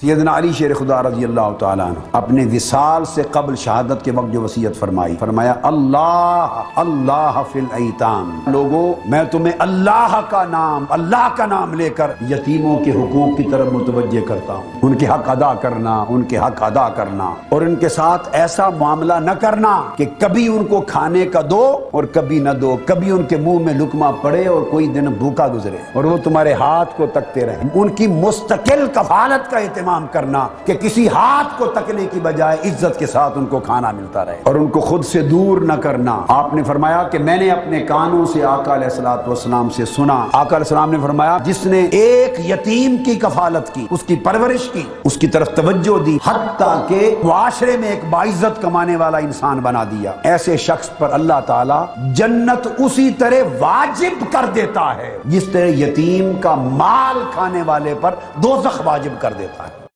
سیدنا علی شیر خدا رضی اللہ تعالیٰ عنہ اپنے وصال سے قبل شہادت کے وقت جو وصیت فرمائی، فرمایا اللہ اللہ فی الایتام، لوگوں میں تمہیں اللہ کا نام لے کر یتیموں کے حقوق کی طرف متوجہ کرتا ہوں، ان کے حق ادا کرنا اور ان کے ساتھ ایسا معاملہ نہ کرنا کہ کبھی ان کو کھانے کا دو اور کبھی نہ دو، کبھی ان کے منہ میں لقمہ پڑے اور کوئی دن بھوکا گزرے اور وہ تمہارے ہاتھ کو تکتے رہیں۔ ان کی مستقل کفالت کا اہتمام کرنا کہ کسی ہاتھ کو تکنے کی بجائے عزت کے ساتھ ان کو کھانا ملتا رہے اور ان کو خود سے دور نہ کرنا۔ آپ نے فرمایا کہ میں نے اپنے کانوں سے آقا علیہ الصلوۃ والسلام سے سنا، آقا علیہ السلام نے فرمایا جس نے ایک یتیم کی کفالت کی، اس کی پرورش کی، اس کی طرف توجہ دی، حتیٰ کہ معاشرے میں ایک باعزت کمانے والا انسان بنا دیا، ایسے شخص پر اللہ تعالی جنت اسی طرح واجب کر دیتا ہے جس طرح یتیم کا مال کھانے والے پر دوزخ واجب کر دیتا ہے۔